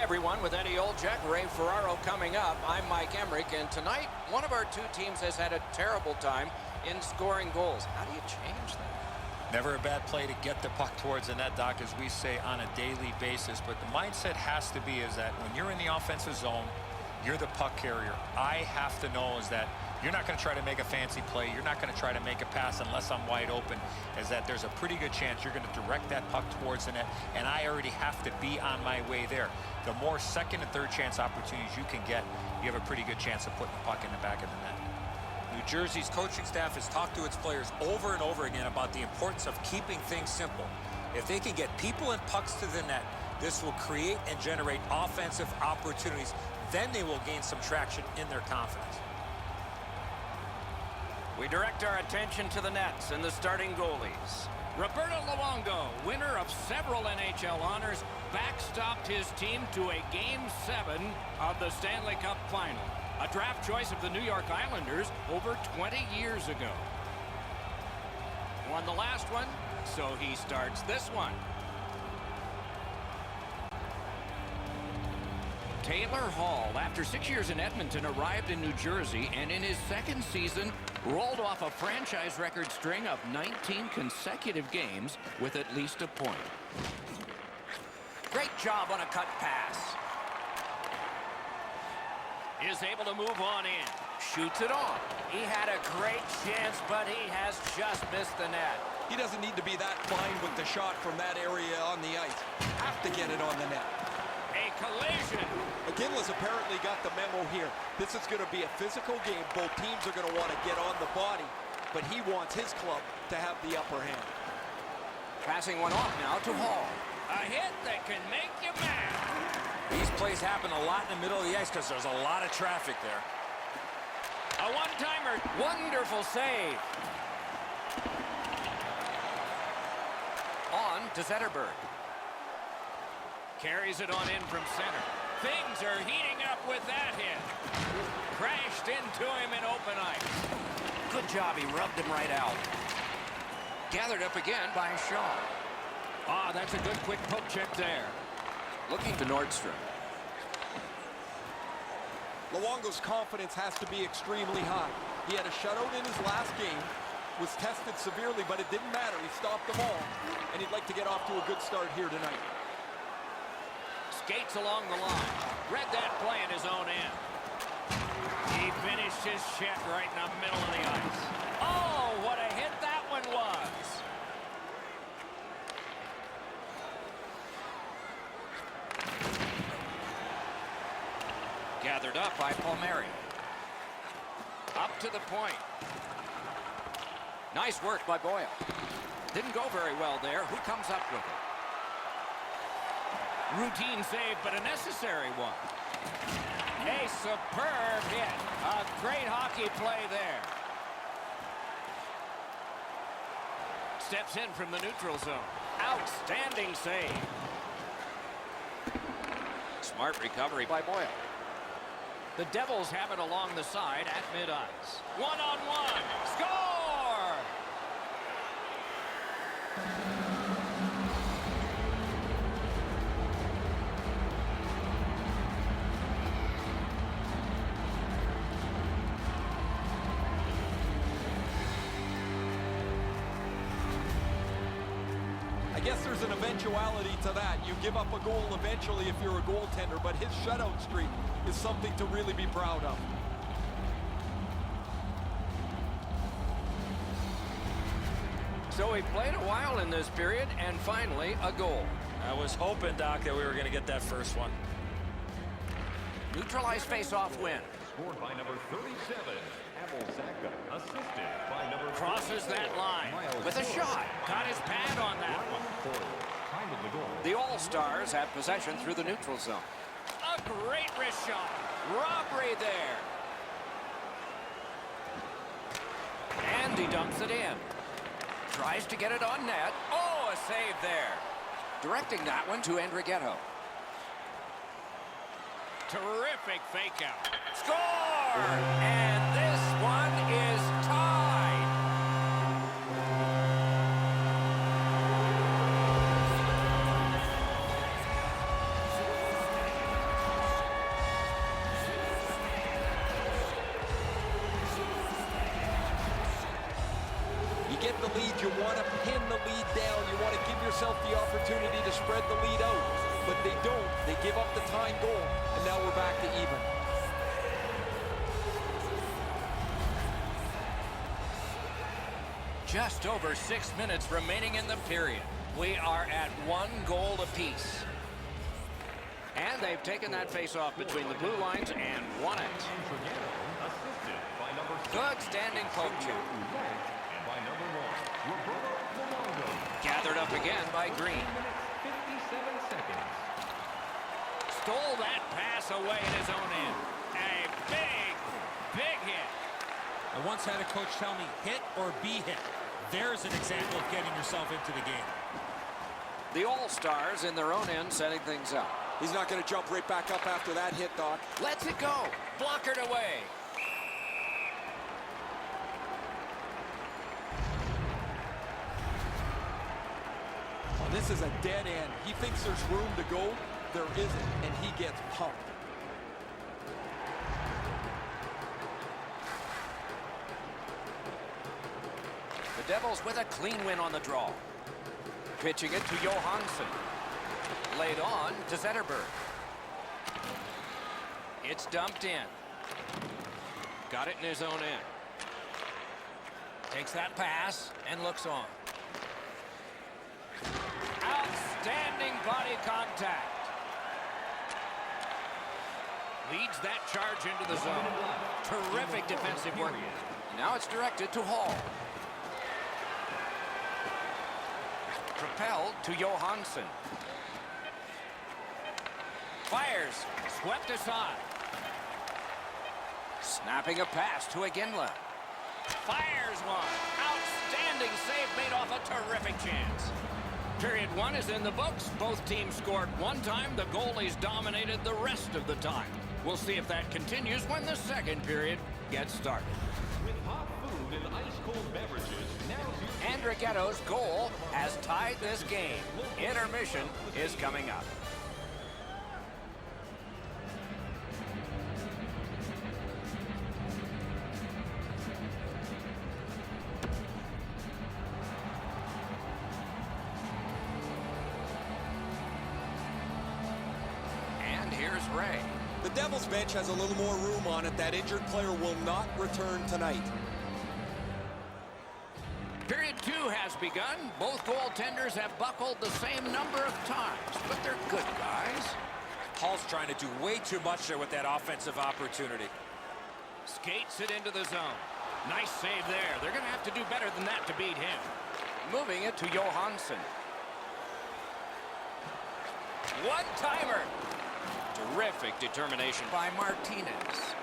Everyone, with Eddie Olczyk, Ray Ferraro coming up. I'm Mike Emmerich, and tonight one of our two teams has had a terrible time in scoring goals. How do you change that? Never a bad play to get the puck towards the net, Doc, as we say, on a daily basis. But the mindset has to be is that when you're in the offensive zone, you're the puck carrier. I have to know is that you're not going to try to make a fancy play. You're not going to try to make a pass unless I'm wide open, is that there's a pretty good chance you're going to direct that puck towards the net, and I already have to be on my way there. The more second and third chance opportunities you can get, you have a pretty good chance of putting the puck in the back of the net. New Jersey's coaching staff has talked to its players over and over again about the importance of keeping things simple. If they can get people and pucks to the net, this will create and generate offensive opportunities. Then they will gain some traction in their confidence. We direct our attention to the nets and the starting goalies. Roberto Luongo, winner of several NHL honors, backstopped his team to a Game 7 of the Stanley Cup Final. A draft choice of the New York Islanders over 20 years ago. Won the last one, so he starts this one. Taylor Hall, after 6 years in Edmonton, arrived in New Jersey, and in his second season, rolled off a franchise record string of 19 consecutive games with at least a point. Great job on a cut pass. Is able to move on in. Shoots it on. He had a great chance, but he has just missed the net. He doesn't need to be that fine with the shot from that area on the ice. Have to get it on the net. A collision. McGinley's apparently got the memo here. This is going to be a physical game. Both teams are going to want to get on the body, but he wants his club to have the upper hand. Passing one off now to Hall. A hit that can make you mad. These plays happen a lot in the middle of the ice because there's a lot of traffic there. A one-timer. Wonderful save. On to Zetterberg. Carries it on in from center. Things are heating up with that hit. Crashed into him in open ice. Good job. He rubbed him right out. Gathered up again by Shaw. Ah, that's a good quick poke check there. Looking to Nordstrom. Luongo's confidence has to be extremely high. He had a shutout in his last game, was tested severely, but it didn't matter. He stopped them all, and he'd like to get off to a good start here tonight. Skates along the line. Read that play in his own end. He finished his check right in the middle of the ice. Oh, what a hit that one was. Gathered up by Palmieri. Up to the point. Nice work by Boyle. Didn't go very well there. Who comes up with it? Routine save, but a necessary one. A superb hit. A great hockey play there. Steps in from the neutral zone. Outstanding save. Smart recovery by Boyle. The Devils have it along the side at mid-ice. One-on-one. Score! I guess there's an eventuality to that. You give up a goal eventually if you're a goaltender, but his shutout streak is something to really be proud of. So he played a while in this period, and finally a goal. I was hoping, Doc, that we were going to get that first one. Neutralized face-off win. Scored by number 37, Abel assisted by number Crosses that line. With a shot. Got his pad on that one. time of the goal. The All-Stars have possession through the neutral zone. A great wrist shot. Robbery there. And he dumps it in. Tries to get it on net. Oh, a save there. Directing that one to Andrighetto. Terrific fake out. Score! And this one is tied. the lead, you want to pin the lead down. You want to give yourself the opportunity to spread the lead out. But they don't. They give up the tying goal, and now we're back to even. Just over 6 minutes remaining in the period. We are at 1 goal apiece. And they've taken that face-off between the blue lines and won it. Good standing poke check. Gathered up again by Green. 57 seconds. Stole that pass away at his own end. A big, big hit. I once had a coach tell me, hit or be hit. There's an example of getting yourself into the game. The All-Stars in their own end setting things up. He's not going to jump right back up after that hit, Doc. Lets it go. Blockered away. Oh, this is a dead end. He thinks there's room to go. There isn't, and he gets pumped. The Devils with a clean win on the draw. Pitching it to Johansson. Laid on to Zetterberg. It's dumped in. Got it in his own end. Takes that pass and looks on. Outstanding body contact. Leads that charge into the zone. Terrific defensive work. Now it's directed to Hall. Propelled to Johansson. Fires. Swept aside. Snapping a pass to Iginla. Fires one. Outstanding save made off a terrific chance. Period 1 is in the books. Both teams scored one time. The goalies dominated the rest of the time. We'll see if that continues when the second period gets started. With hot food and ice-cold beverages, now's your... Andrighetto's goal has tied this game. Intermission is coming up. And here's Ray. The Devils bench has a little more room on it. That injured player will not return tonight. Period 2 has begun. Both goaltenders have buckled the same number of times, but they're good guys. Hall's trying to do way too much there with that offensive opportunity. Skates it into the zone. Nice save there. They're going to have to do better than that to beat him. Moving it to Johansson. One-timer. Terrific determination by Martinez.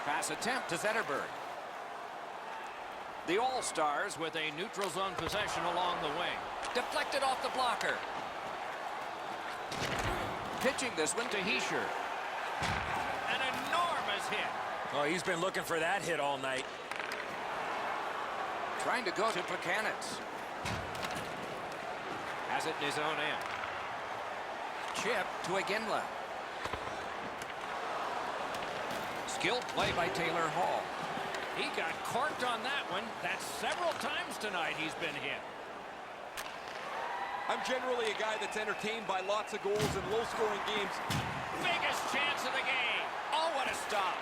Pass attempt to Zetterberg. The All-Stars with a neutral zone possession along the wing. Deflected off the blocker. Pitching this one to Heischer. An enormous hit. Oh, he's been looking for that hit all night. Trying to go to Plekanec. Has it in his own end. Chip to Iginla. Skilled play by Taylor Hall. He got corked on that one. That's several times tonight he's been hit. I'm generally a guy that's entertained by lots of goals and low-scoring games. Biggest chance of the game. Oh, what a stop.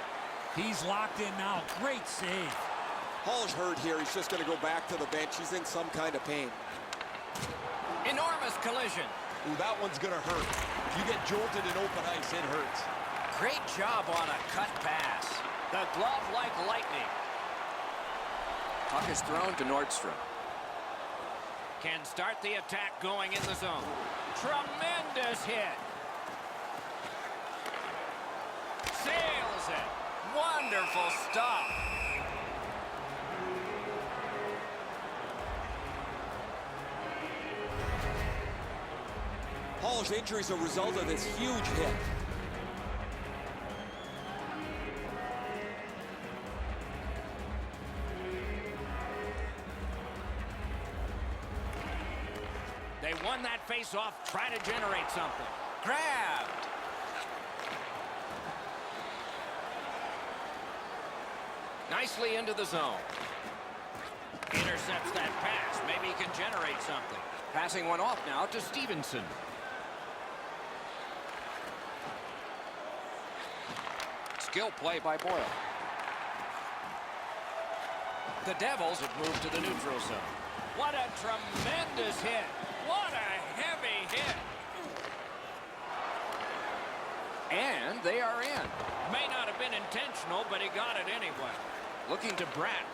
He's locked in now. Great save. Hall's hurt here. He's just going to go back to the bench. He's in some kind of pain. Enormous collision. Ooh, that one's going to hurt. If you get jolted in open ice, it hurts. Great job on a cut pass. The glove like lightning. Puck is thrown to Nordstrom. Can start the attack going in the zone. Tremendous hit. Sails it. Wonderful stop. Hall's injury is a result of this huge hit. They won that face-off. Try to generate something. Grabbed. Nicely into the zone. Intercepts that pass. Maybe he can generate something. Passing one off now to Stevenson. Skill play by Boyle. The Devils have moved to the neutral zone. What a tremendous hit. What a heavy hit. And they are in. May not have been intentional, but he got it anyway. Looking to Bratt.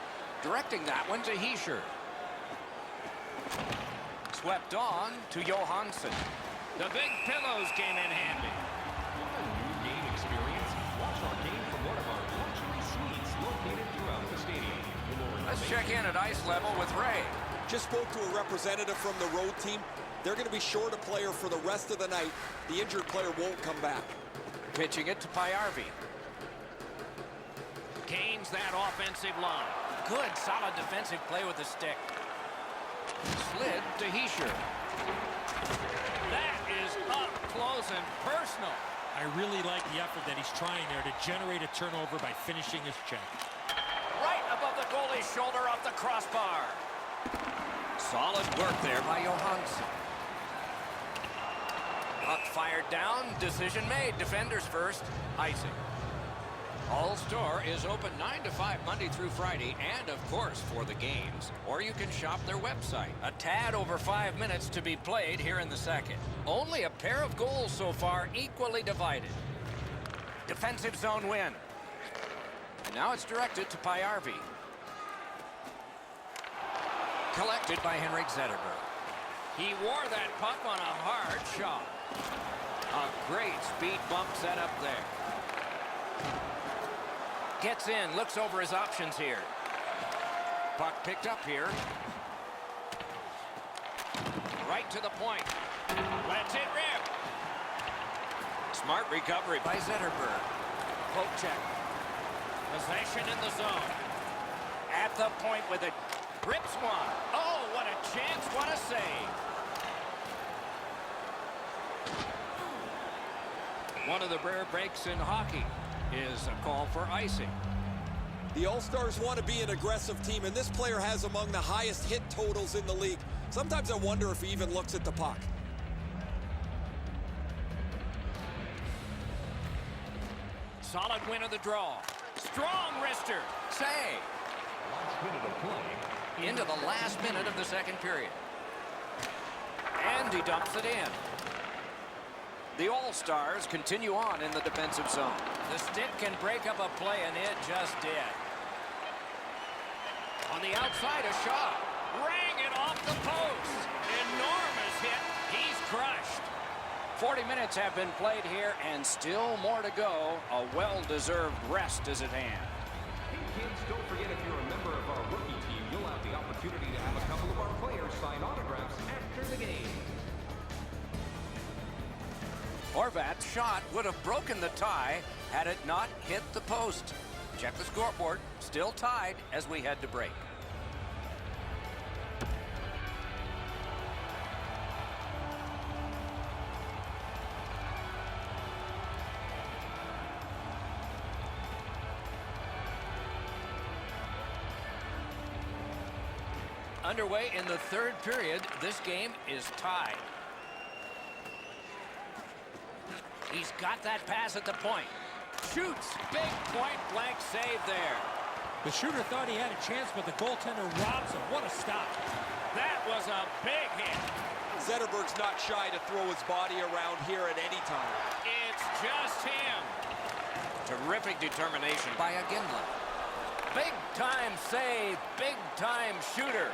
Directing that one to Heischer. Swept on to Johansson. The big pillows came in handy. Want a new game experience? Watch our game from one of our luxury suites located throughout the stadium. Let's check in at ice level with Ray. Just spoke to a representative from the road team. They're going to be short a player for the rest of the night. The injured player won't come back. Pitching it to Payarvi. Gains that offensive line. Good, solid defensive play with the stick. Slid to Heischer. That is up close and personal. I really like the effort that he's trying there to generate a turnover by finishing his check. Right above the goalie's shoulder off the crossbar. Solid work there by Johansson. Puck fired down. Decision made. Defenders first. Icing. All Store is open 9 to 5 Monday through Friday, and of course for the games. Or you can shop their website. A tad over 5 minutes to be played here in the second. Only a pair of goals so far, equally divided. Defensive zone win. And now it's directed to Payarvi. Collected by Henrik Zetterberg. He wore that puck on a hard shot. A great speed bump set up there. Gets in, looks over his options here. Puck picked up here. Right to the point. Lets it rip. Smart recovery by Zetterberg. Poke check. Possession in the zone. At the point with it. Rips one. Oh, what a chance. What a save. One of the rare breaks in hockey is a call for icing. The All-Stars want to be an aggressive team, and this player has among the highest hit totals in the league. Sometimes I wonder if he even looks at the puck. Solid win of the draw. Strong wrister. Save. Last minute of play. Into the last minute of the second period. And he dumps it in. The All-Stars continue on in the defensive zone. The stick can break up a play, and it just did. On the outside, a shot. Rang it off the post. Enormous hit. He's crushed. 40 minutes have been played here, and still more to go. A well-deserved rest is at hand. Hey kids, don't forget if you're a member of our rookie team, you'll have the opportunity to have a couple of our players sign autographs after the game. Horvat's shot would have broken the tie had it not hit the post. Check the scoreboard. Still tied as we head to break. Underway in the third period. This game is tied. He's got that pass at the point. Shoots. Big point-blank save there. The shooter thought he had a chance, but the goaltender robs him. What a stop. That was a big hit. Zetterberg's not shy to throw his body around here at any time. It's just him. Terrific determination by Aginla. Big-time save. Big-time shooter.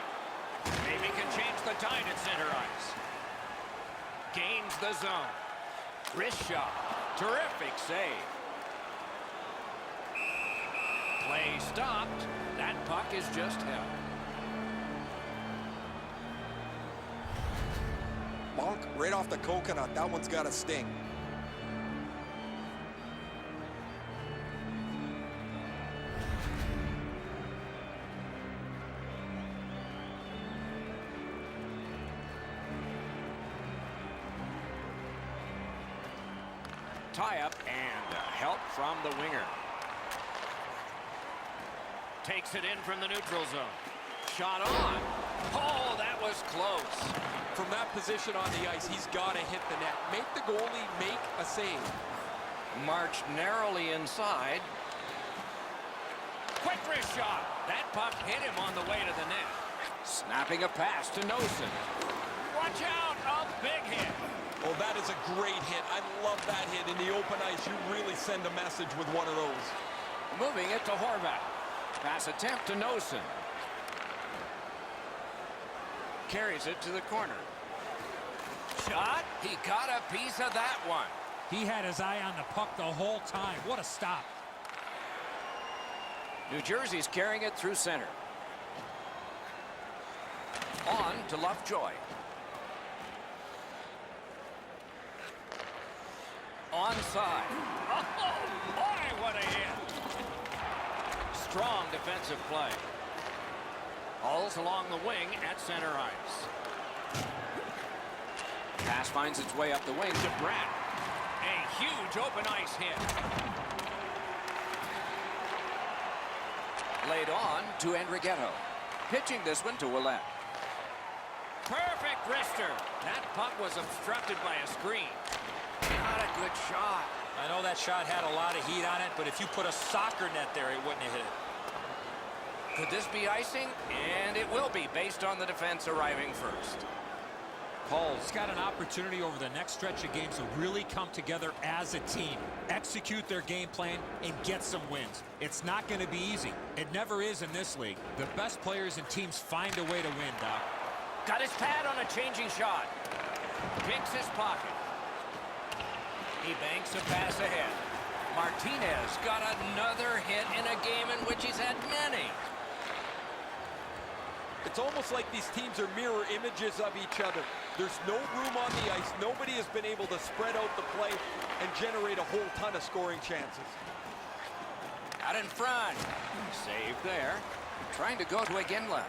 Maybe can change the tide at center ice. Gains the zone. Wrist shot. Terrific save. Play stopped. That puck is just held. Monk, right off the coconut. That one's got a sting. Tie-up and help from the winger. Takes it in from the neutral zone. shot on. Oh, that was close. From that position on the ice, he's got to hit the net. Make the goalie make a save. Marched narrowly inside. Quick wrist shot. That puck hit him on the way to the net. Snapping a pass to Nosen. Watch out, a big hit. Oh, that is a great hit. I love that hit. In the open ice, you really send a message with one of those. Moving it to Horvat. Pass attempt to Nosen. Carries it to the corner. Shot. He got a piece of that one. He had his eye on the puck the whole time. What a stop. New Jersey's carrying it through center. On to Lovejoy. Onside. Oh, boy, what a hit. Strong defensive play. All's along the wing at center ice. Pass finds its way up the wing to Bratt. A huge open ice hit. Laid on to Enriquetto. Pitching this one to Ouellette. Perfect wrister. That puck was obstructed by a screen. Not a good shot. I know that shot had a lot of heat on it, but if you put a soccer net there, it wouldn't have hit it. Could this be icing? And it will be, based on the defense arriving first. Paul's got an opportunity over the next stretch of games to really come together as a team, execute their game plan, and get some wins. It's not going to be easy. It never is in this league. The best players and teams find a way to win, Doc. Got his pad on a changing shot. Picks his pocket. He banks a pass ahead. Martinez got another hit in a game in which he's had many. It's almost like these teams are mirror images of each other. There's no room on the ice. Nobody has been able to spread out the play and generate a whole ton of scoring chances. Out in front. Saved there. Trying to go to Iginla.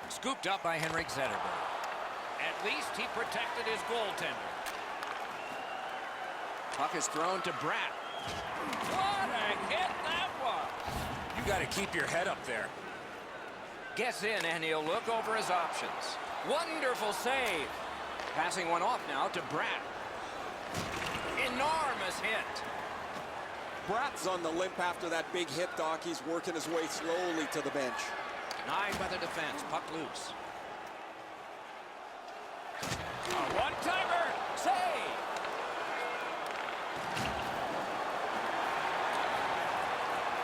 Scooped up by Henrik Zetterberg. At least he protected his goaltender. Puck is thrown to Bratt. What a hit that was! You got to keep your head up there. Gets in, and he'll look over his options. Wonderful save. Passing one off now to Bratt. Enormous hit. Bratt's on the limp after that big hit, Doc. He's working his way slowly to the bench. Denied by the defense. Puck loose. A one-timer. Save.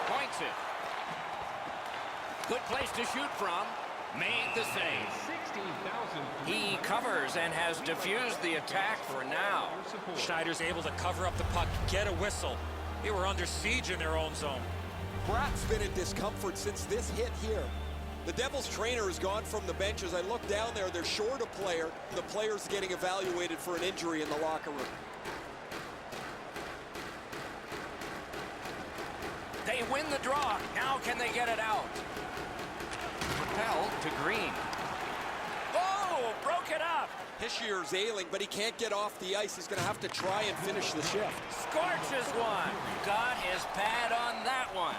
Points it. Good place to shoot from. Made the save. 16,000. He covers and has diffused the attack for now. Schneider's able to cover up the puck, get a whistle. They were under siege in their own zone. Bratt's been in discomfort since this hit here. The Devils trainer has gone from the bench. As I look down there, they're short a player. The player's getting evaluated for an injury in the locker room. They win the draw. Now can they get it out? Propelled to Green. Oh, broke it up. Hishier's ailing, but he can't get off the ice. He's going to have to try and finish the shift. Scorches one. Got his pad on that one.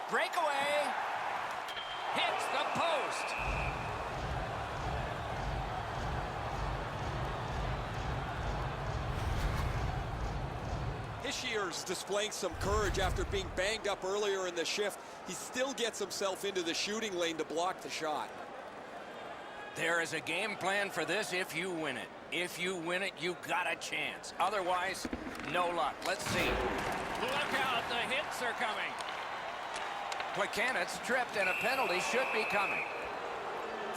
Breakaway. Hits the post. Hishier's displaying some courage after being banged up earlier in the shift. He still gets himself into the shooting lane to block the shot. There is a game plan for this if you win it. If you win it, you got a chance. Otherwise, no luck. Let's see. Look out, the hits are coming. Plekanec's tripped and a penalty should be coming.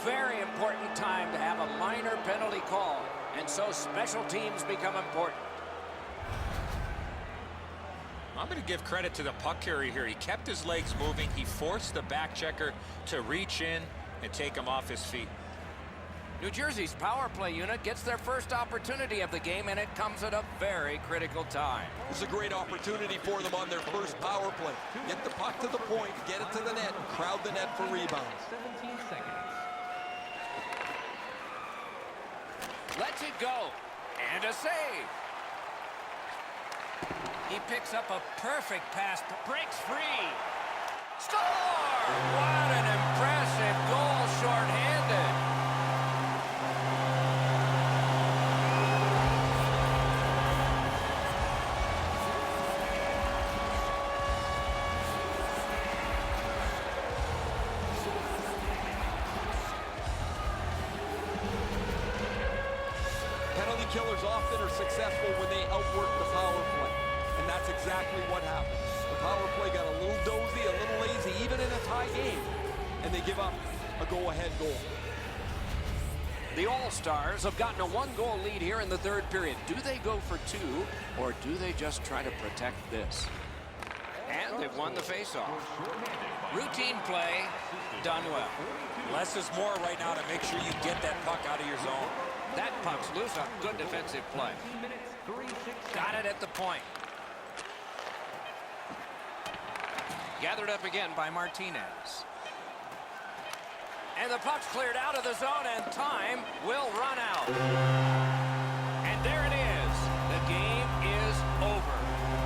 Very important time to have a minor penalty call, and so special teams become important. I'm going to give credit to the puck carrier here. He kept his legs moving. He forced the back checker to reach in and take him off his feet. New Jersey's power play unit gets their first opportunity of the game, and it comes at a very critical time. This is a great opportunity for them on their first power play. Get the puck to the point, get it to the net, and crowd the net for rebounds. 17 seconds. Lets it go. And a save. He picks up a perfect pass, but breaks free. Score! What an impressive goal shorthanded. Penalty killers often are successful when they outwork the power play. And that's exactly what happened. The power play got a little dozy, a little lazy, even in a tie game. And they give up a go-ahead goal. The All-Stars have gotten a one-goal lead here in the third period. Do they go for two, or do they just try to protect this? And they've won the face-off. Routine play, done well. Less is more right now to make sure you get that puck out of your zone. That puck's loose up. Good defensive play. Got it at the point. Gathered up again by Martinez. And the puck's cleared out of the zone, and time will run out. And there it is. The game is over.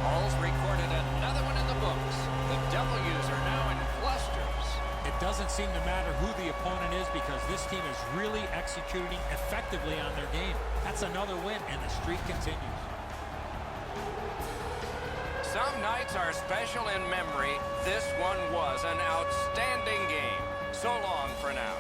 Hall's recorded another one in the books. The W's are now in clusters. It doesn't seem to matter who the opponent is because this team is really executing effectively on their game. That's another win, and the streak continues. Some nights are special in memory. This one was an outstanding game. So long for now.